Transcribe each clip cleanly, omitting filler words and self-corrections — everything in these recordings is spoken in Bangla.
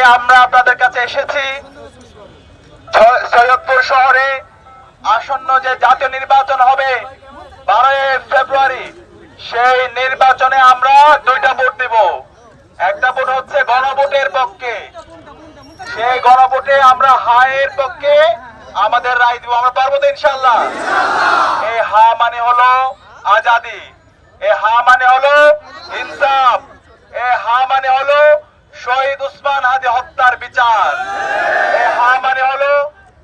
আজকে আমরা আপনাদের কাছে এসেছি সৈয়দপুর শহরে আসন্ন যে জাতীয় নির্বাচন হবে 12 ফেব্রুয়ারি, সেই নির্বাচনে আমরা দুইটা ভোট দিব। একটা ভোট হচ্ছে গণভোটের পক্ষে, সেই গণভোটে আমরা হায়ের পক্ষে আমাদের রায় দিব। আমরা পারবো তো ইনশাআল্লাহ? এই হা মানে হলো আজাদি, এই হা মানে হলো ইনসাফ, এই হা মানে হলো শহীদ উসমান হাদি হত্যার বিচার, এই হা মানে হলো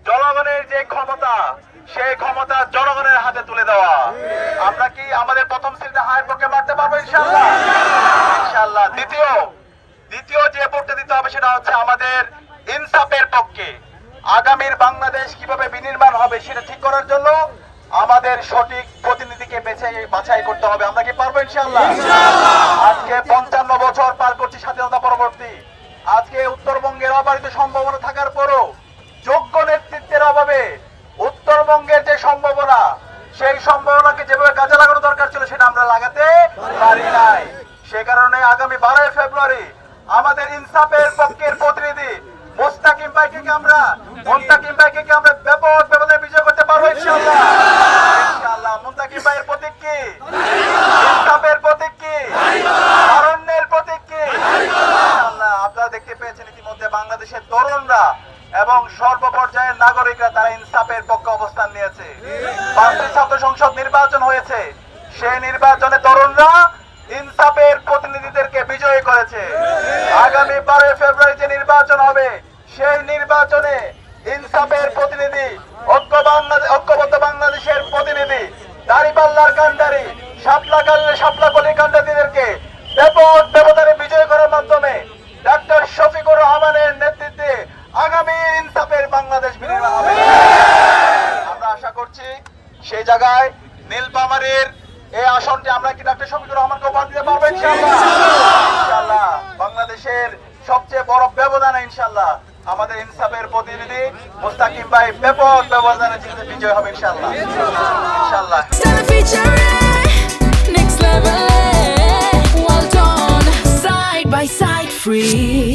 জনগণের যে ক্ষমতা, সেই ক্ষমতা জনগণের হাতে তুলে দেওয়া। আমরা কি আমাদের প্রথম শ্রেণীতে হায়ের পক্ষে মারতে পারবো ইনশাআল্লাহ? ইনশাআল্লাহ। দ্বিতীয় যে ভোটটা দিতে হবে সেটা হচ্ছে আমাদের ইনসাফের পক্ষে। আগামীর বাংলাদেশ কিভাবে বিনির্মাণ হবে সেটা ঠিক করার জন্য আমাদের সঠিক প্রতিনিধিকে বাছাই করতে হবে। আমরা কি পারবো ইনশাআল্লাহ? আজকে 55 বছর পার করছি স্বাধীনতা পরবর্তী। আজকে উত্তরবঙ্গের অবারিত সম্ভাবনা থাকার পরও যোগ্য নেতৃত্বের অভাবে উত্তরবঙ্গের যে সম্ভাবনা, সেই সম্ভাবনাকে যেভাবে কাজে লাগানো দরকার ছিল সেটা আমরা লাগাতে পারি নাই। সে কারণে আগামী 12 ফেব্রুয়ারি আমাদের ইনসাফের পক্ষের প্রতিনিধি মুস্তাকিম ভাইকে আমরা ব্যাপক ব্যবধানে বিজয় করতে পারবো ইনশাআল্লাহ। ইনশাআল্লাহ। মুস্তাকিম ভাইয়ের প্রতীক কি? ইনসাফের প্রতীক কি? তারুণ্যের প্রতীক কি? ইনশাআল্লাহ। আপনারা দেখতে পেয়েছেন ইতিমধ্যে বাংলাদেশের তরুণরা এবং সর্বপর্যায়ের নাগরিকরা তারা ইনসাফের পক্ষে অবস্থান নিয়েছে। 5টি ছাত্র সংসদ নির্বাচন হয়েছে, সেই নির্বাচনে তরুণরা ইনসাফের প্রতিনিধিদেরকে বিজয়ী করেছে। আগামী 12 ফেব্রুয়ারি যে নির্বাচন হবে, সেই নির্বাচনে ইনসাফের প্রতিনিধি, ঐক্যবদ্ধ বাংলাদেশের প্রতিনিধি, দাঁড়িপাল্লার কান্ডারি, শাপলা কলির কান্ডারিদেরকে ব্যাপক ব্যবধানে বিজয় করার মাধ্যমে ডাক্তার শফিকুর রহমানের নেতৃত্বে আগামী ইনসাফের বাংলাদেশ বিনির্মাণ হবে। আমরা আশা করছি সেই জায়গায় নীলফামারীর এই আসনটি আমরা কি ডাক্তার শফিকুর রহমানকে উপহার দিতে পারবো ইনশাআল্লাহ? ইনশাআল্লাহ। বাংলাদেশের সবচেয়ে বড় ব্যবধানে ইনশাআল্লাহ আমাদের ইনসাফের প্রতিনিধি মুস্তাকিম ভাই ব্যাপক ব্যবধানে জিতে বিজয় হবে ইনশাআল্লাহ। ইনশাআল্লাহ। Next level, well done, side by side, free.